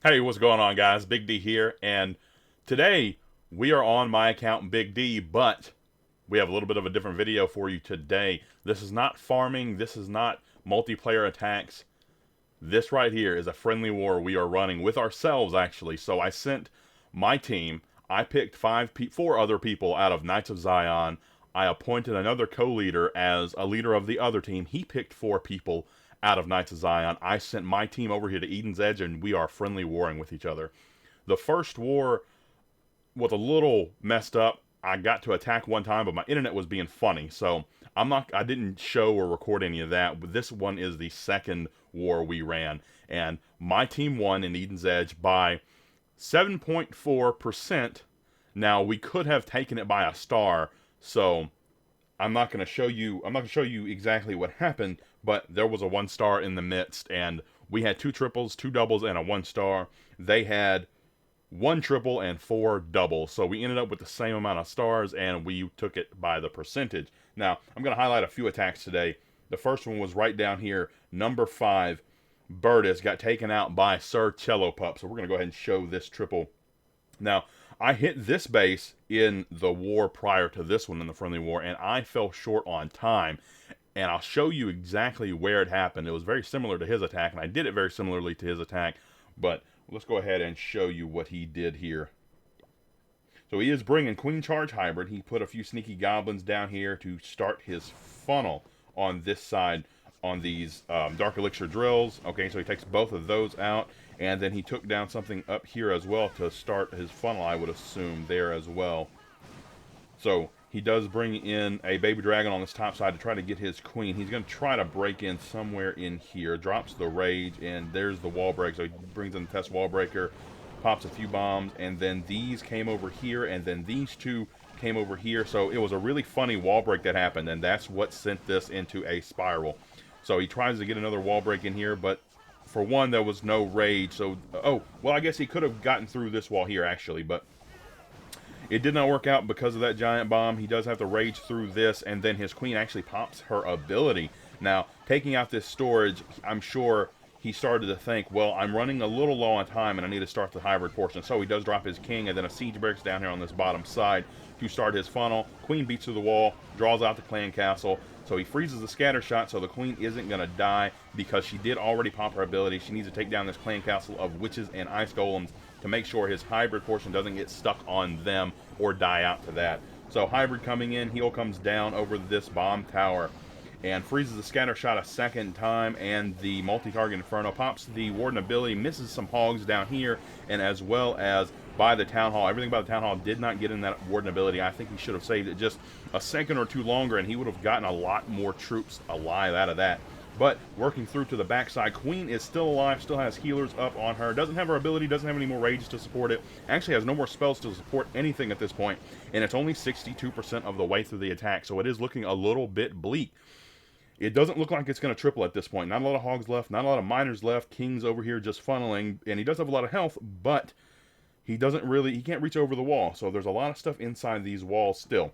Hey, what's going on, guys? Big D here, and today we are on my account, Big D, but we have a little bit of a different video for you today. This is not farming, this is not multiplayer attacks. This right here is a friendly war we are running with ourselves, actually. So I sent my team, I picked four other people out of Knights of Zion. I appointed another co-leader as a leader of the other team. He picked four people out of Knights of Zion. I sent my team over here to Eden's Edge, and we are friendly warring with each other. The first war was a little messed up. I got to attack one time, but my internet was being funny, so I didn't show or record any of that. But this one is the second war we ran, and my team won in Eden's Edge by 7.4%. Now we could have taken it by a star, so I'm not going to show you. I'm not going to show you exactly what happened, but there was a 1 star in the midst, and we had 2 triples, 2 doubles, and a 1 star. They had 1 triple and 4 doubles, so we ended up with the same amount of stars, and we took it by the percentage. Now I'm going to highlight a few attacks today. The first one was right down here, number 5. Burtis got taken out by Sir Cello Pup, so we're going to go ahead and show this triple. Now, I hit this base in the war prior to this one in the friendly war, and I fell short on time. And I'll show you exactly where it happened. It was very similar to his attack, and I did it very similarly to his attack. But let's go ahead and show you what he did here. So he is bringing Queen Charge Hybrid. He put a few sneaky goblins down here to start his funnel on this side on these Dark Elixir drills. Okay, so he takes both of those out. And then he took down something up here as well to start his funnel, I would assume, there as well. So he does bring in a baby dragon on this top side to try to get his queen. He's going to try to break in somewhere in here. Drops the rage, and there's the wall break. So he brings in the test wall breaker, pops a few bombs, and then these came over here, and then these two came over here. So it was a really funny wall break that happened, and that's what sent this into a spiral. So he tries to get another wall break in here, but for one, there was no rage. So, oh, well, I guess he could have gotten through this wall here, actually, but it did not work out because of that giant bomb. He does have to rage through this, and then his queen actually pops her ability. Now, taking out this storage, I'm sure he started to think, well, I'm running a little low on time, and I need to start the hybrid portion. So he does drop his king, and then a siege breaks down here on this bottom side to start his funnel. Queen beats through the wall, draws out the clan castle. So he freezes the scatter shot, so the queen isn't going to die because she did already pop her ability. She needs to take down this clan castle of witches and ice golems to make sure his hybrid portion doesn't get stuck on them or die out to that. So hybrid coming in, heal comes down over this bomb tower and freezes the scatter shot a second time, and the multi-target inferno pops the warden ability, misses some hogs down here, and as well as by the town hall. Everything by the town hall did not get in that warden ability. I think he should have saved it just a second or two longer, and he would have gotten a lot more troops alive out of that. But working through to the backside, Queen is still alive, still has healers up on her, doesn't have her ability, doesn't have any more rages to support it, actually has no more spells to support anything at this point, and it's only 62% of the way through the attack, so it is looking a little bit bleak. It doesn't look like it's going to triple at this point. Not a lot of hogs left, not a lot of miners left, King's over here just funneling, and he does have a lot of health, but he can't reach over the wall, so there's a lot of stuff inside these walls still.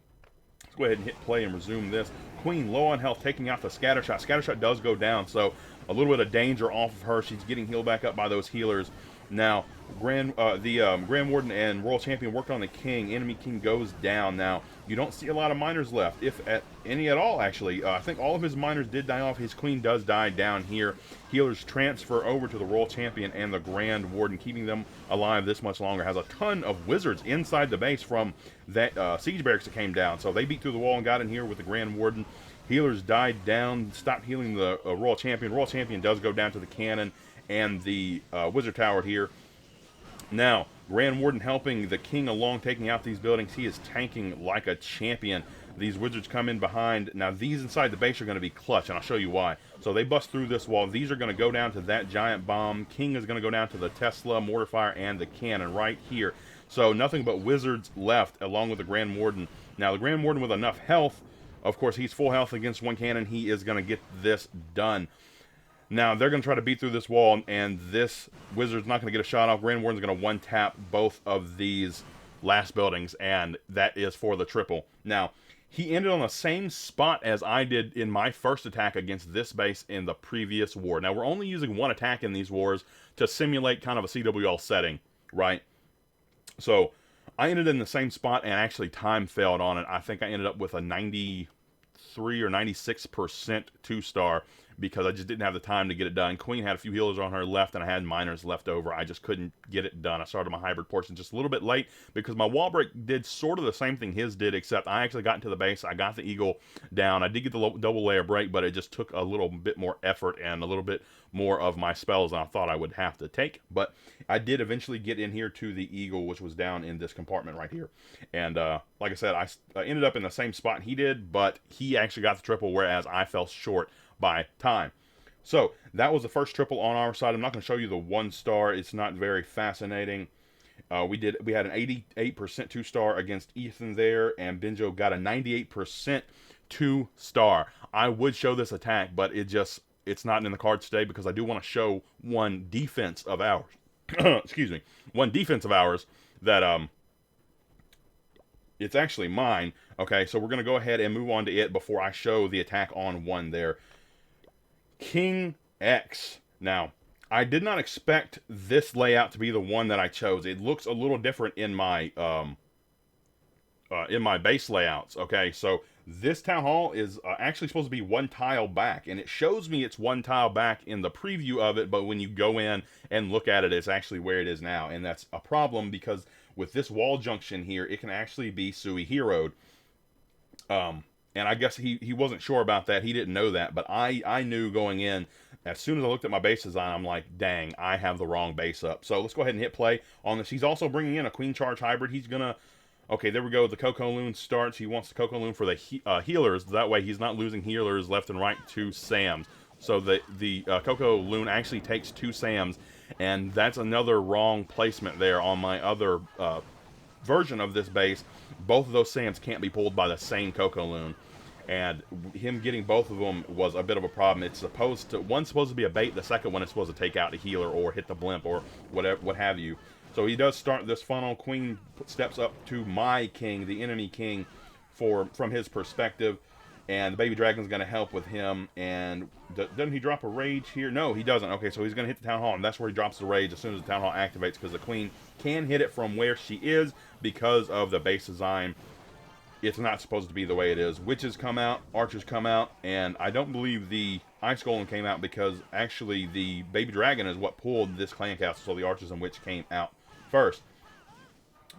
Let's go ahead and hit play and resume this. Queen low on health, taking out the scatter shot. Scatter shot does go down, so a little bit of danger off of her. She's getting healed back up by those healers. Now, Grand Warden and Royal Champion worked on the king. Enemy king goes down. Now, you don't see a lot of miners left, if at any at all, actually. I think all of his miners did die off. His queen does die down here. Healers transfer over to the Royal Champion and the Grand Warden, keeping them alive this much longer. Has a ton of wizards inside the base from that siege barracks that came down. So they beat through the wall and got in here with the Grand Warden. Healers died down, stopped healing the Royal Champion. Royal Champion does go down to the cannon and the wizard tower here. Now, Grand Warden helping the king along, taking out these buildings. He is tanking like a champion. These wizards come in behind. Now, these inside the base are going to be clutch, and I'll show you why. So they bust through this wall. These are going to go down to that giant bomb. King is going to go down to the Tesla, mortar fire, and the cannon right here. So nothing but wizards left along with the Grand Warden. Now, the Grand Warden with enough health, of course, he's full health against one cannon. He is going to get this done. Now, they're going to try to beat through this wall, and this wizard's not going to get a shot off. Grand Warden's going to one-tap both of these last buildings, and that is for the triple. Now, he ended on the same spot as I did in my first attack against this base in the previous war. Now, we're only using one attack in these wars to simulate kind of a CWL setting, right? So I ended in the same spot, and actually time failed on it. I think I ended up with a 93 or 96% 2-star because I just didn't have the time to get it done. Queen had a few healers on her left, and I had miners left over. I just couldn't get it done. I started my hybrid portion just a little bit late because my wall break did sort of the same thing his did, except I actually got into the base. I got the eagle down. I did get the double layer break, but it just took a little bit more effort and a little bit more of my spells than I thought I would have to take. But I did eventually get in here to the eagle, which was down in this compartment right here. And like I said, I ended up in the same spot he did, but he actually got the triple, whereas I fell short by time. So that was the first triple on our side. I'm not going to show you the 1-star. It's not very fascinating. We had an 88% 2-star against Ethan there, and Benjo got a 98% 2-star. I would show this attack, but it's not in the cards today because I do want to show one defense of ours. Excuse me. One defense of ours that it's actually mine. Okay, so we're going to go ahead and move on to it before I show the attack on one there. King X. Now, I did not expect this layout to be the one that I chose. It looks a little different in my base layouts. Okay, so this town hall is actually supposed to be 1 tile back, and it shows me it's 1 tile back in the preview of it, but when you go in and look at it, it's actually where it is now, and that's a problem because with this wall junction here, it can actually be Sui heroed. And I guess he wasn't sure about that. He didn't know that, but I knew going in. As soon as I looked at my base design, I'm like, dang, I have the wrong base up. So let's go ahead and hit play on this. He's also bringing in a Queen Charge hybrid. He's gonna, okay, there we go. The Coco Loon starts. He wants the Coco Loon for the healers. That way he's not losing healers left and right to Sams. So the Coco Loon actually takes 2 Sams, and that's another wrong placement there on my other version of this base. Both of those Sams can't be pulled by the same Coco Loon, and him getting both of them was a bit of a problem. It's supposed to, one's supposed to be a bait, the second one is supposed to take out a healer or hit the blimp or whatever, what have you. So he does start this funnel. Queen steps up to my king, the enemy king, from his perspective, and the baby dragon's going to help with him. And doesn't he drop a rage here? No, he doesn't. Okay, so he's going to hit the town hall, and that's where he drops the rage as soon as the town hall activates, because the queen can hit it from where she is because of the base design. It's not supposed to be the way it is. Witches come out, archers come out, and I don't believe the ice golem came out because actually the baby dragon is what pulled this clan castle, so the archers and witch came out first.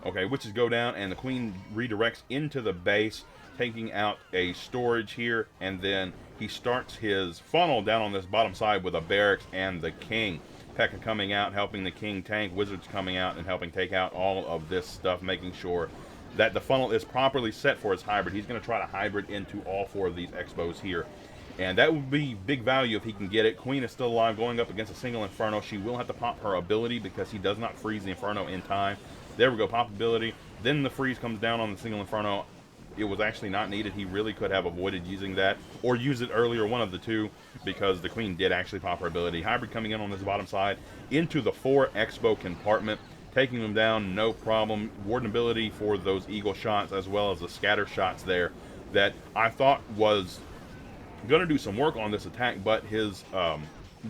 Okay, witches go down, and the queen redirects into the base, taking out a storage here, and then he starts his funnel down on this bottom side with a barracks and the king. P.E.K.K.A coming out, helping the king tank, wizards coming out and helping take out all of this stuff, making sure that the funnel is properly set for his hybrid. He's going to try to hybrid into all 4 of these expos here, and that would be big value if he can get it. Queen is still alive, going up against a single Inferno. She will have to pop her ability because he does not freeze the Inferno in time. There we go, pop ability. Then the freeze comes down on the single Inferno. It was actually not needed. He really could have avoided using that or use it earlier, one of the two, because the queen did actually pop her ability. Hybrid coming in on this bottom side into the 4 expo compartment, taking them down, no problem. Warden ability for those eagle shots as well as the scatter shots there that I thought was going to do some work on this attack, but his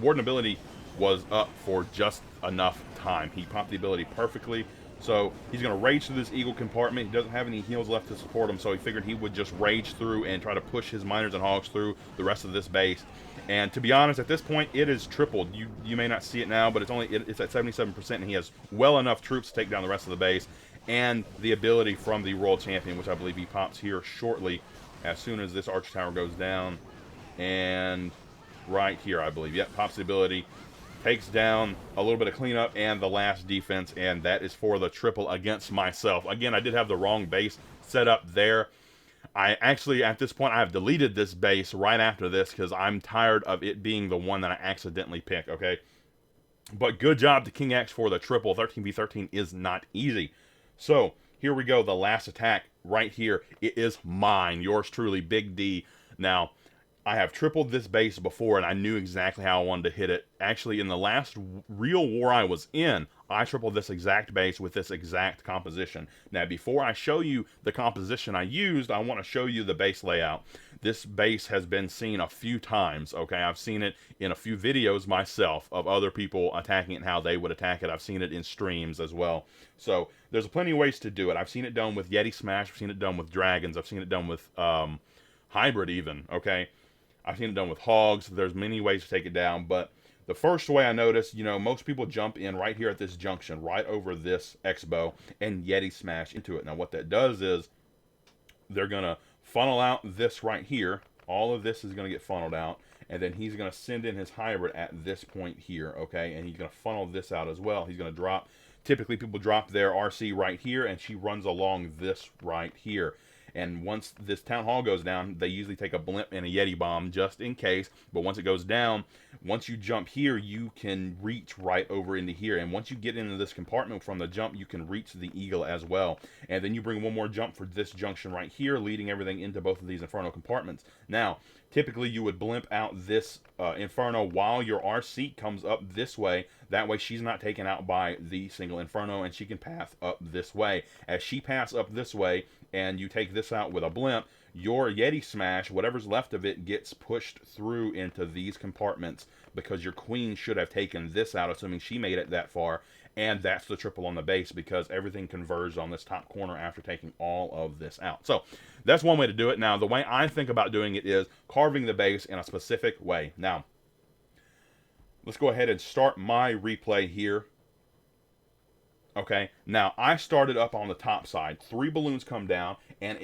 warden ability was up for just enough time. He popped the ability perfectly. So he's going to rage through this eagle compartment. He doesn't have any heals left to support him, so he figured he would just rage through and try to push his miners and hogs through the rest of this base. And to be honest, at this point, it is tripled. You may not see it now, but it's at 77%, and he has well enough troops to take down the rest of the base. And the ability from the Royal Champion, which I believe he pops here shortly as soon as this Archer Tower goes down. And right here, I believe. Yep, pops the ability. Takes down a little bit of cleanup and the last defense, and that is for the triple against myself. Again, I did have the wrong base set up there. I actually, at this point, I have deleted this base right after this because I'm tired of it being the one that I accidentally pick, okay? But good job to King X for the triple. 13v13 is not easy. So, here we go. The last attack right here. It is mine. Yours truly, Big D. Now, I have tripled this base before, and I knew exactly how I wanted to hit it. Actually, in the last real war I was in, I tripled this exact base with this exact composition. Now, before I show you the composition I used, I want to show you the base layout. This base has been seen a few times, okay? I've seen it in a few videos myself of other people attacking it and how they would attack it. I've seen it in streams as well. So there's plenty of ways to do it. I've seen it done with Yeti Smash. I've seen it done with dragons. I've seen it done with hybrid even, okay? I've seen it done with hogs. There's many ways to take it down, but the first way I noticed, you know, most people jump in right here at this junction, right over this X-Bow, and Yeti Smash into it. Now what that does is they're going to funnel out this right here. All of this is going to get funneled out, and then he's going to send in his hybrid at this point here, okay? And he's going to funnel this out as well. He's going to drop, typically people drop their RC right here, and she runs along this right here. And once this town hall goes down, they usually take a blimp and a Yeti bomb just in case. But once it goes down, once you jump here, you can reach right over into here. And once you get into this compartment from the jump, you can reach the eagle as well. And then you bring one more jump for this junction right here, leading everything into both of these inferno compartments. Now, typically you would blimp out this inferno while your RC comes up this way. That way she's not taken out by the single inferno, and she can path up this way. As she passes up this way, and you take this out with a blimp, your Yeti Smash, whatever's left of it, gets pushed through into these compartments, because your queen should have taken this out, assuming she made it that far, and that's the triple on the base, because everything converges on this top corner after taking all of this out. So that's one way to do it. Now, the way I think about doing it is carving the base in a specific way. Now, let's go ahead and start my replay here. Okay, now I started up on the top side. 3 balloons come down, and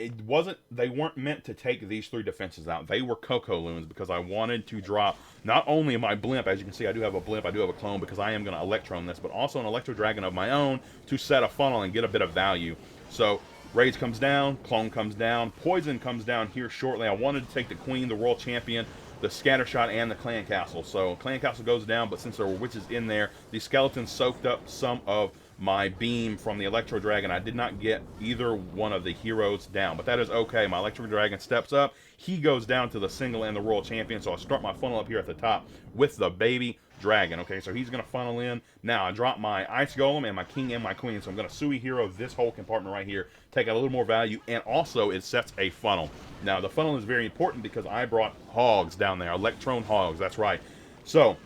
they weren't meant to take these 3 defenses out. They were Coco-Loons, because I wanted to drop not only my blimp, as you can see, I do have a blimp, I do have a clone, because I am going to Electron this, but also an Electro Dragon of my own to set a funnel and get a bit of value. So Rage comes down, Clone comes down, Poison comes down here shortly. I wanted to take the Queen, the World Champion, the Scattershot, and the Clan Castle. So Clan Castle goes down, but since there were witches in there, the skeletons soaked up some of my beam from the Electro Dragon. I did not get either one of the heroes down, but that is okay. My Electro Dragon steps up. He goes down to the single and the Royal Champion, so I'll start my funnel up here at the top with the baby dragon. Okay, so he's going to funnel in. Now, I drop my Ice Golem and my King and my Queen, so I'm going to Sui Hero this whole compartment right here, take out a little more value, and also it sets a funnel. Now, the funnel is very important because I brought hogs down there, Electron hogs, that's right. So,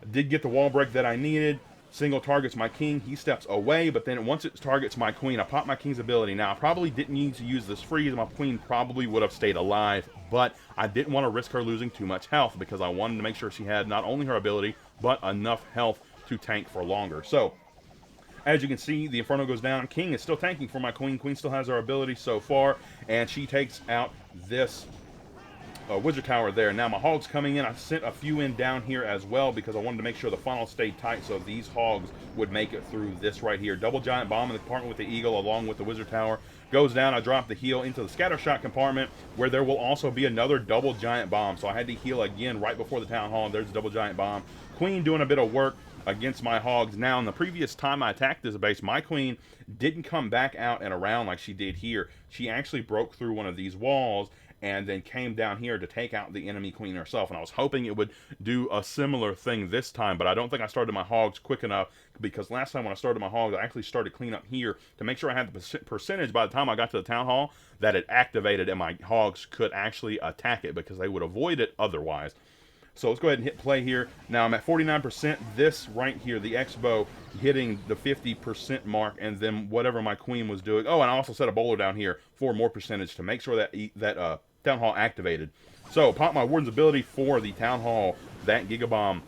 I did get the wall break that I needed. Single targets my king, he steps away, but then once it targets my queen, I pop my king's ability. Now, I probably didn't need to use this freeze. My queen probably would have stayed alive, but I didn't want to risk her losing too much health because I wanted to make sure she had not only her ability, but enough health to tank for longer. So, as you can see, the Inferno goes down. King is still tanking for my queen. Queen still has her ability so far, and she takes out this Wizard Tower there. Now my hogs coming in, I sent a few in down here as well because I wanted to make sure the funnel stayed tight so these hogs would make it through this right here. Double giant bomb in the compartment with the eagle along with the Wizard Tower. Goes down, I drop the heal into the Scattershot compartment where there will also be another double giant bomb. So I had to heal again right before the town hall. There's a double giant bomb. Queen doing a bit of work against my hogs. Now, in the previous time I attacked this base, my queen didn't come back out and around like she did here. She actually broke through one of these walls and then came down here to take out the enemy queen herself. And I was hoping it would do a similar thing this time, but I don't think I started my hogs quick enough because last time when I started my hogs, I actually started clean up here to make sure I had the percentage by the time I got to the town hall that it activated and my hogs could actually attack it because they would avoid it otherwise. So let's go ahead and hit play here. Now I'm at 49%. This right here, the X-Bow, hitting the 50% mark, and then whatever my queen was doing. Oh, and I also set a bowler down here for more percentage to make sure that that Town Hall activated. So pop my Warden's ability for the Town Hall. That Gigabomb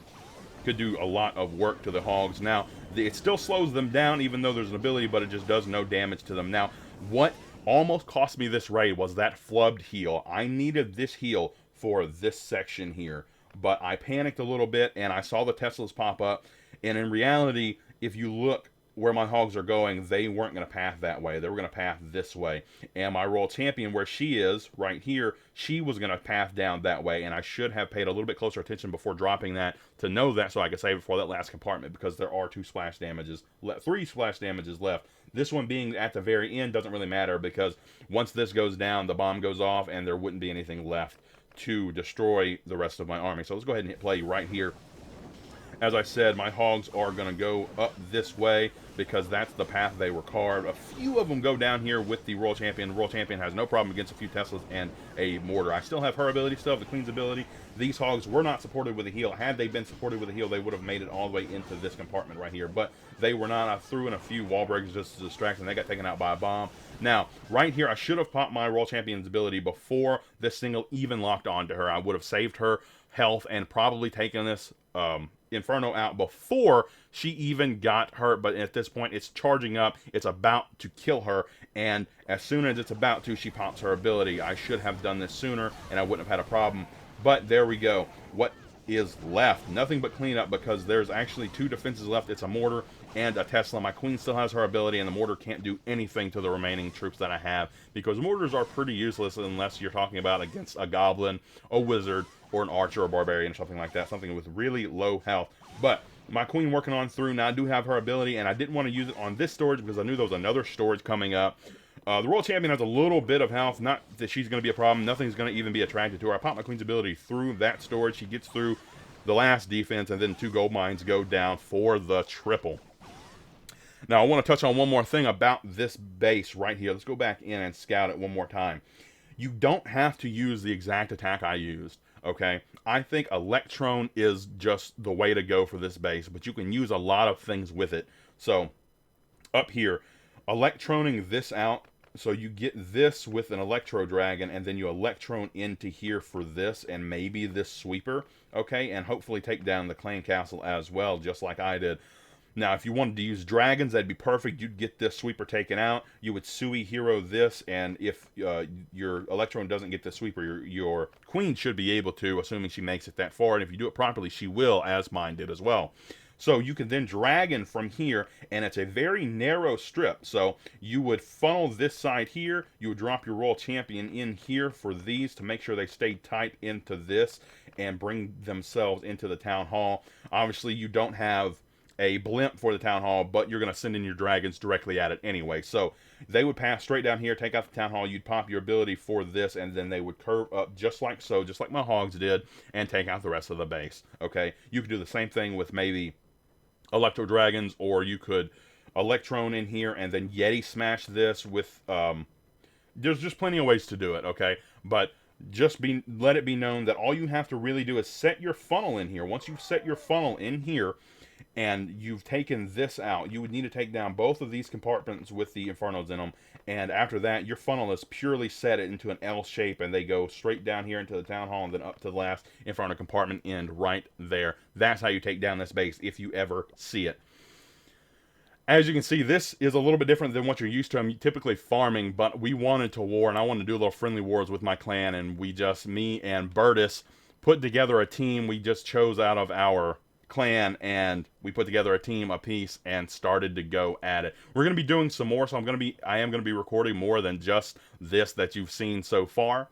could do a lot of work to the hogs. Now, it still slows them down even though there's an ability, but it just does no damage to them. Now, what almost cost me this raid was that flubbed heal. I needed this heal for this section here, but I panicked a little bit and I saw the Teslas pop up, and in reality, if you look where my hogs are going, they weren't going to path that way. They were going to path this way. And my Royal Champion, where she is, right here, she was going to path down that way, and I should have paid a little bit closer attention before dropping that to know that so I could save it for that last compartment because there are 3 splash damages left. This one being at the very end doesn't really matter because once this goes down, the bomb goes off, and there wouldn't be anything left to destroy the rest of my army. So let's go ahead and hit play right here. As I said, my hogs are going to go up this way because that's the path they were carved. A few of them go down here with the Royal Champion. The Royal Champion has no problem against a few Teslas and a Mortar. I still have her ability, still have the Queen's ability. These hogs were not supported with a heal. Had they been supported with a heal, they would have made it all the way into this compartment right here. But they were not. I threw in a few wall breakers just to distract, and they got taken out by a bomb. Now, right here, I should have popped my Royal Champion's ability before this single even locked onto her. I would have saved her health and probably taken this Inferno out before she even got hurt. But at this point, it's charging up. It's about to kill her. And as soon as it's about to, she pops her ability. I should have done this sooner, and I wouldn't have had a problem. But there we go. What is left? Nothing but cleanup, because there's actually 2 defenses left. It's a Mortar and a Tesla. My Queen still has her ability, and the Mortar can't do anything to the remaining troops that I have, because Mortars are pretty useless unless you're talking about against a Goblin, a Wizard, or an Archer or Barbarian or something like that, something with really low health. But my Queen working on through. Now I do have her ability, and I didn't want to use it on this storage because I knew there was another storage coming up. The Royal Champion has a little bit of health. Not that she's going to be a problem. Nothing's going to even be attracted to her. I pop my Queen's ability through that storage. She gets through the last defense, and then 2 gold mines go down for the triple. Now, I want to touch on one more thing about this base right here. Let's go back in and scout it one more time. You don't have to use the exact attack I used, okay? I think Electrone is just the way to go for this base, but you can use a lot of things with it. So, up here, Electroning this out, so you get this with an Electro Dragon, and then you Electrone into here for this, and maybe this Sweeper, okay? And hopefully take down the Clan Castle as well, just like I did. Now, if you wanted to use dragons, that'd be perfect. You'd get this Sweeper taken out. You would Sui Hero this, and if your Electron doesn't get the Sweeper, your Queen should be able to, assuming she makes it that far. And if you do it properly, she will, as mine did as well. So you can then dragon from here, and it's a very narrow strip. So you would funnel this side here. You would drop your Royal Champion in here for these to make sure they stay tight into this and bring themselves into the Town Hall. Obviously, you don't have a blimp for the Town Hall, but you're going to send in your dragons directly at it anyway. So they would pass straight down here, take out the Town Hall, you'd pop your ability for this, and then they would curve up just like so, just like my hogs did, and take out the rest of the base. Okay, you could do the same thing with maybe Electro Dragons, or you could Electrone in here and then Yeti smash this with, there's just plenty of ways to do it, okay? But let it be known that all you have to really do is set your funnel in here. Once you've set your funnel in here, and you've taken this out, you would need to take down both of these compartments with the Infernos in them, and after that, your funnel is purely set it into an L shape, and they go straight down here into the Town Hall, and then up to the last Inferno compartment end right there. That's how you take down this base, if you ever see it. As you can see, this is a little bit different than what you're used to. I'm typically farming, but we wanted to war, and I wanted to do a little friendly wars with my clan, and me and Bertus, put together a team. We just chose out of our clan, and we put together a team apiece and started to go at it. We're going to be doing some more, so I am going to be recording more than just this that you've seen so far.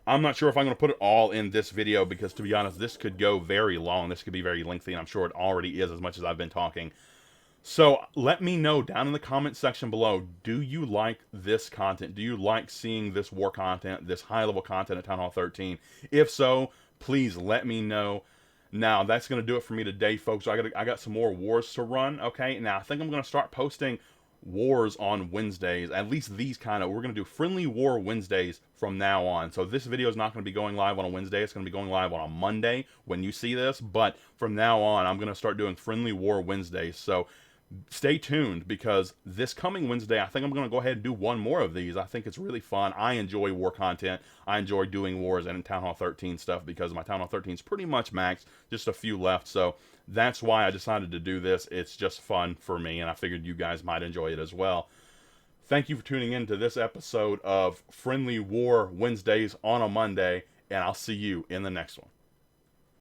I'm not sure if I'm going to put it all in this video, because to be honest, this could go very long. This could be very lengthy, and I'm sure it already is, as much as I've been talking. So let me know down in the comment section below, do you like this content? Do you like seeing this war content, this high level content at Town Hall 13? If so, please let me know. Now, that's going to do it for me today, folks. I got some more wars to run, okay? Now, I think I'm going to start posting wars on Wednesdays, at least these kind of. We're going to do Friendly War Wednesdays from now on. So this video is not going to be going live on a Wednesday. It's going to be going live on a Monday when you see this. But from now on, I'm going to start doing Friendly War Wednesdays. So stay tuned, because this coming Wednesday, I think I'm going to go ahead and do one more of these. I think it's really fun. I enjoy war content. I enjoy doing wars and Town Hall 13 stuff, because my Town Hall 13 is pretty much maxed, just a few left. So that's why I decided to do this. It's just fun for me, and I figured you guys might enjoy it as well. Thank you for tuning in to this episode of Friendly War Wednesdays on a Monday, and I'll see you in the next one.